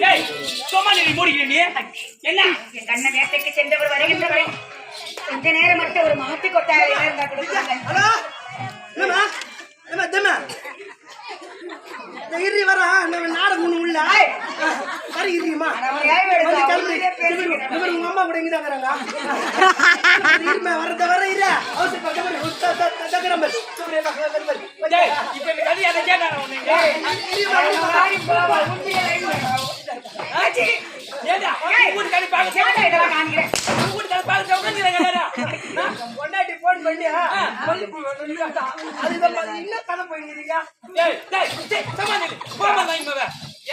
ஏய் சும்மா நீ மூடிக்கிறே நீ என்ன என் கண்ண வேட்டைக்கு சென்றவர் வருகின்றவரை கொஞ்ச நேரம் மட்டும் ஒரு மாட்டு கொட்டாயில இருந்தா கொடுத்தாங்க. ஹலோ என்னமா என்ன தம்மா இறி வரா நம்ம நாடகம் ஒண்ணு உள்ள சரி இறிமா உங்க அம்மா கூட இங்கதான் வராங்க வரத வர இல்ல இப்ப இந்த கதை அதை கேட்டாங்க பொண்டாட்டி போன் பண்ணி அதுதான் என்ன கதை போயிருக்கீங்க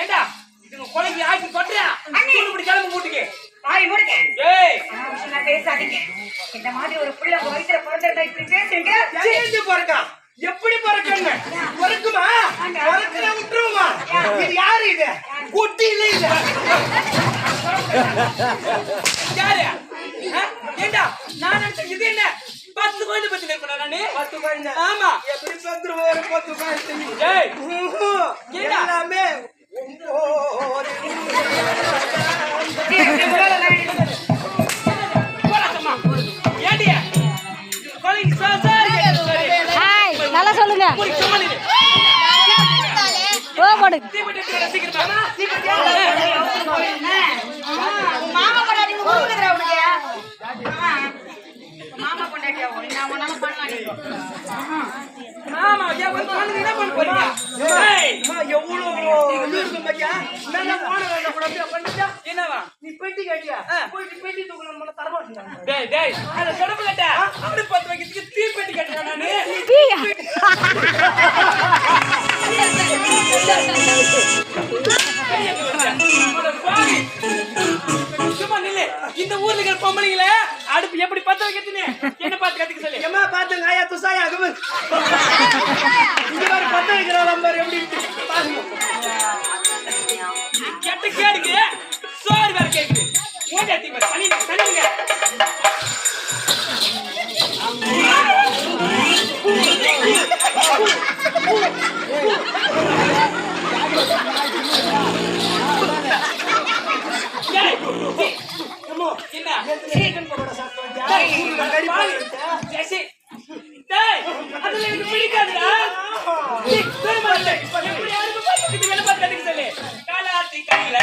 ஏண்டா இதுங்க கொலைக்கு ஆக்கி கொட்டுறியா இப்படி கிளம்பு மூட்டுக்கு பேசாதீங்க. இந்த மாதிரி ஒரு புள்ள வயிற்றுல பிறந்திருந்தா இப்படி பேசுங்க. பிறக்கா எப்படி பிறக்கங்க பிறக்குமா பிறக்கிற விட்டுருமா இது யாரு இது குட்டி இல்ல இது யாரு ஏண்டா நான் இது என்ன 10 கோயில பத்தி நினைப்பேன் நானு 10 கோயில ஆமா எப்படி சொல்றோம் 10 கோயில ஏய் எல்லாமே நல்லா சொல்லுங்க. மாமா கொண்டாடி மாமா கொண்டாடியா ஆமா என்ன பண்ண போறீங்க என்னவா நீ பெட்டி கட்டியா போயிட்டு பெட்டி தூக்கணும் நம்ம தரமாட்டேன் டேய் அத சொடப்பு கட்ட அப்படி 10 வைக்கிறதுக்கு தீ பெட்டி கட்டறேன் நானு சும்மா நில்லு இந்த ஊர்ல இருக்கிற பொம்பளைங்கள அடுப்பு எப்படி பத்த வைக்கிறதுன்னு என்ன பார்த்து கத்துக்க சொல்லு ஏமா பாத்துங்க ஆயா துசாயா அகமது இங்க வர பத்த வைக்கிற நம்பர் எப்படி பாருங்க கெட்ட கேடுக்கு சோறு வேற கேக்குது ஓடி அத்தி பாரு தண்ணிங்க என்ன சிக்கன் பக்கோடா சாப்பிட்டு அதுல எனக்கு பிடிக்காதுடா எப்படி யாருக்கு பார்த்து வேலை பார்த்து சொல்லு காலாத்தி கையில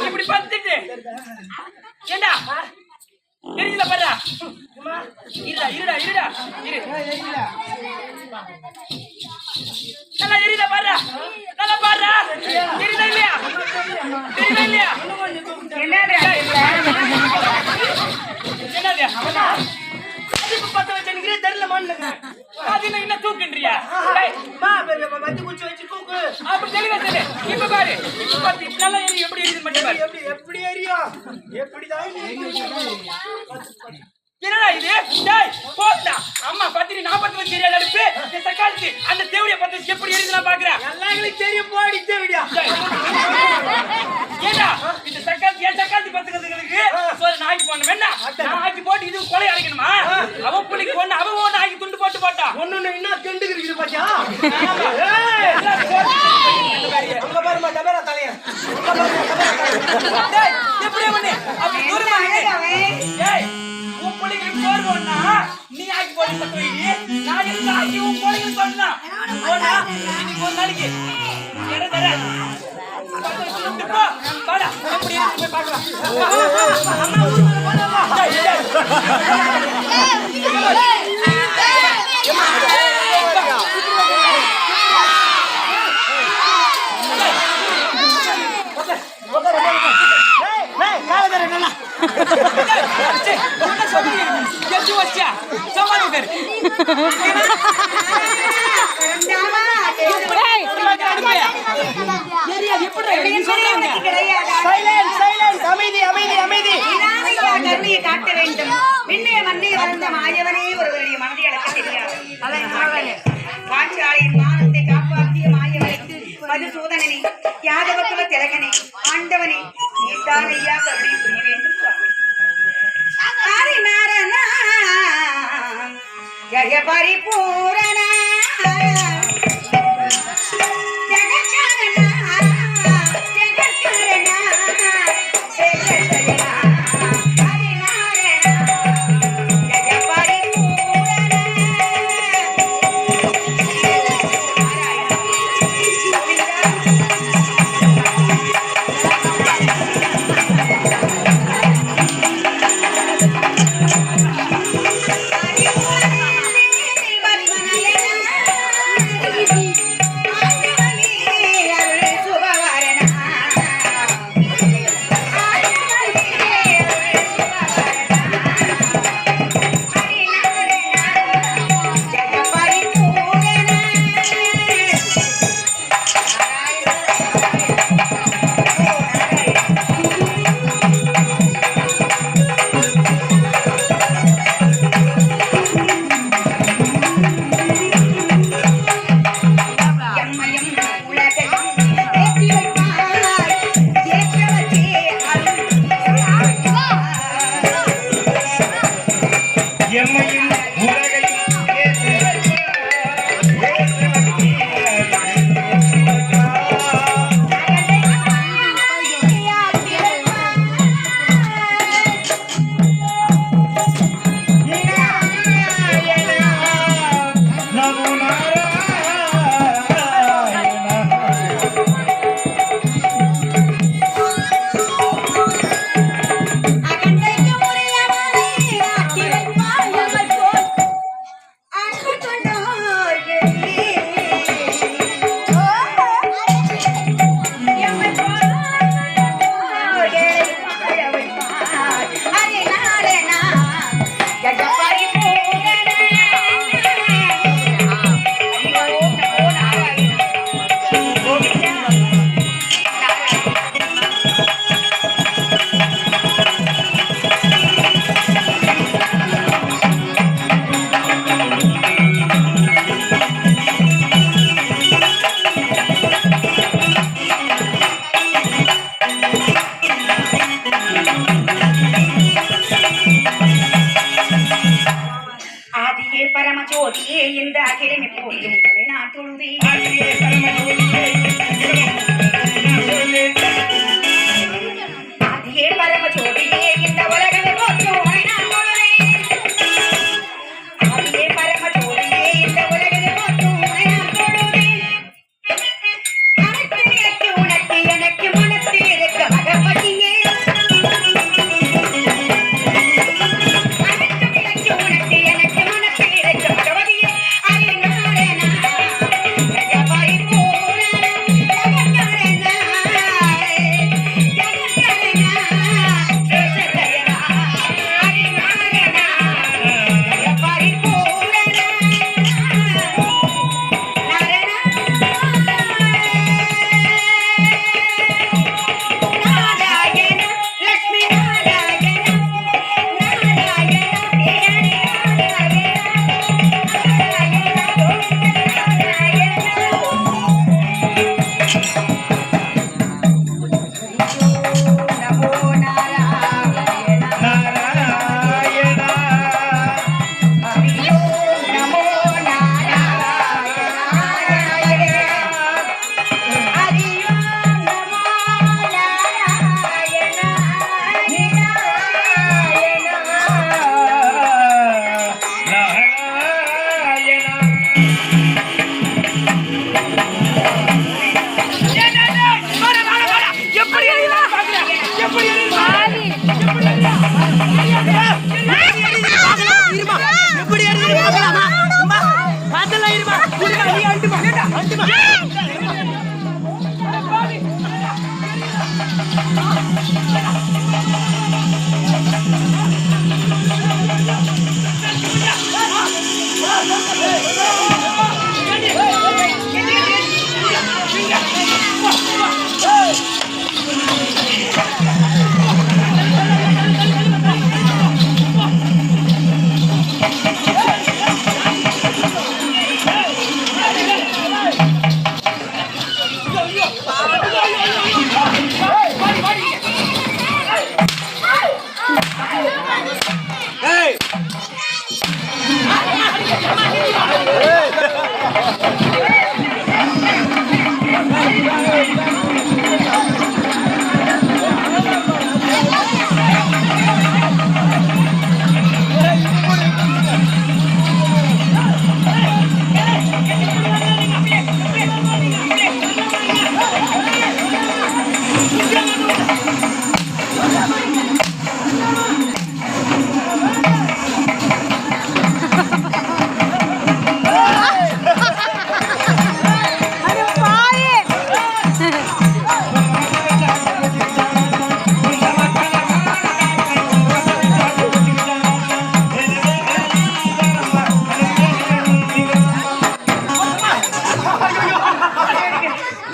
இப்படி பார்த்துட்டு ஏண்டா தெரியல பாரு இருடா நல்லா எரியுதா பாரு நல்லா பாரு எரியுதா இல்லையா என்னது பத்த வச்சு தெரியல மாநில அது என்ன தூக்குன்றியா வச்சு குச்சி வச்சு தூக்கு அப்படி தெளிவா சொல்லு இப்ப பாரு நல்லா எரியும் எப்படி எரியுது மட்டும் பாரு எப்படி எரியும் எப்படிதான் என்னடா இது டேய் போடா அம்மா பத்திரி 40 வச்சு எரியாத அடுப்பு இந்த தக்காளி அந்த தேவடிய பத்தி எப்படி எரியுது நான் பாக்குறேன் எல்லாங்களுக்கும் தெரியும் போடி தேவடியா ஏடா இந்த தக்காளி பத்துக்கிறதுக்கு சோறு நாக்கி போடணும் என்ன நான் ஆக்கி போட்டு இது கொலை அரைக்கணுமா அவன் புள்ளிக்கு ஒண்ணு அவன் ஒண்ணு ஆக்கி துண்டு போட்டு போட்டா ஒண்ணு என்ன கெண்டுக்கு இருக்குது பாத்தியா அங்க பாருமா டபரா தலைய டேய் எப்படியே பண்ணு அப்படி தூரமா டேய் உன் புள்ளிக்கு சோறு போடனா நீ ஆக்கி போட்டு போய் நான் இந்த ஆக்கி உன் புள்ளிக்கு சொன்னா போடா இன்னைக்கு ஒரு நாளைக்கு என்ன தர பாடா எப்படி போய் பார்க்கலாம் அம்மா ஏய், தெரியாது எப்படி நீ சொல்றாங்க சைலன்ஸ் சைலன்ஸ் அமைதி அமைதி அமைதி கருணையை காட்ட வேண்டும். விண்ணைய மண்ணைய வளர்ந்த மாயவனே ஒருவருடைய மனதை அடக்க தெரியாது. பாஞ்சாலையின் மானத்தை காப்பாற்றிய மாயவனுக்கு மதுசூதனனே, யாதவகுல திலகனே, ஆண்டவனே, நீதான் ஐயா கருணை புரிய வேண்டும் சுவாமி. ஹரிநாரணா, ஜெய பரிபூரணா, ஜெகத்காரணா, ஜெகத்காரணா, ஜெகத்காரணா, ஹரிநாரணா, ஜெய பரிபூரணா.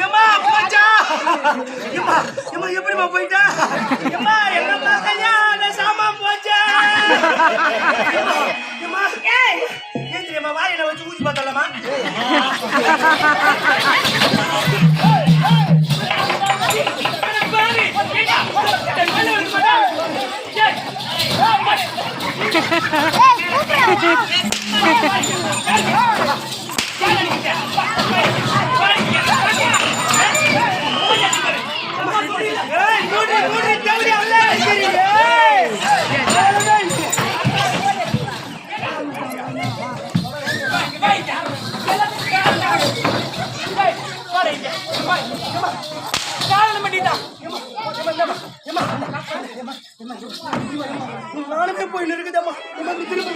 ஏம்மா, போச்சா? ஏம்மா, ஏம்மா, எப்படிம்மா போயிட்டா? ஏம்மா, என்னம்மா கல்யாண சாமான் போச்சா? ஏம்மா, ஏன் தெரியுமா வாயில வச்சு ஊசி பார்த்தலாமா? ஏய், மூடி, மூடி, தேவடி, உள்ளே இருக்கிறீங்க. நானுமே போய் இருக்குதம்மா திரும்ப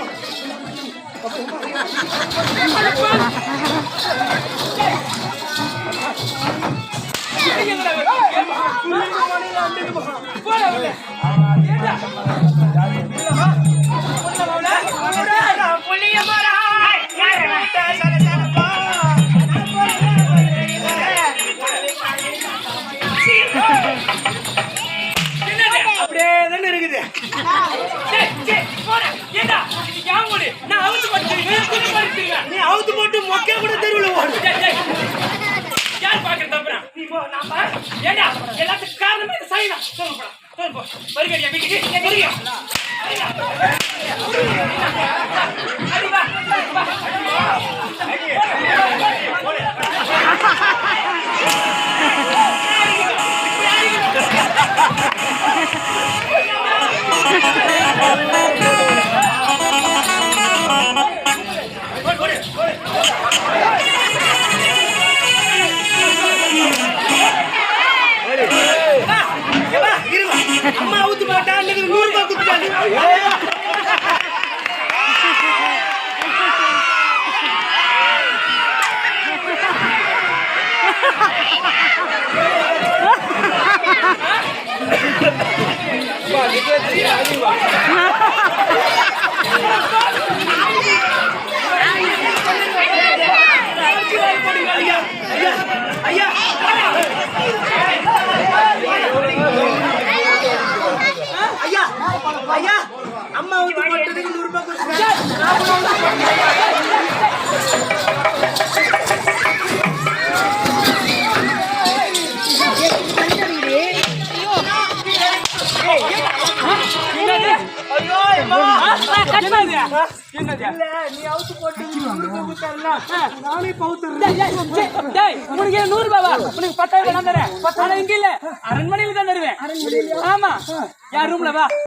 அப்படியே தானே இருக்குது. நீ அவுத்து போட்டு மொக்கே கூட தெருவில் ஓடு. யார் பாக்குறது தப்புறான்? நீ போ, நான் பாரு. ஏண்டா எல்லாத்துக்கும் காரணமே இந்த சைனா. சொல்லுப்பா, சொல்லுப்பா. வருகடியா வீட்டுக்கு, வருகியா? அடி வா, வா. அம்மா அவுத்து போட்டா 100 ரூபாய் கொடுத்தாங்க. ஐயா, ஐயா, ஐயா, அம்மா வந்து போட்டதுக்கு 100 ரூபாய் நீ அவுத்து போட்டு 100 ரூபாய் கொடுத்தாருல, நானே பவுத்துறேன். உனக்கு 100 ரூபாவா? உனக்கு 10,000 நான் தரேன். 10,000 இங்க இல்ல, அரண்மனையில தான் தருவேன். ஆமா, யார் ரூம்ல வா.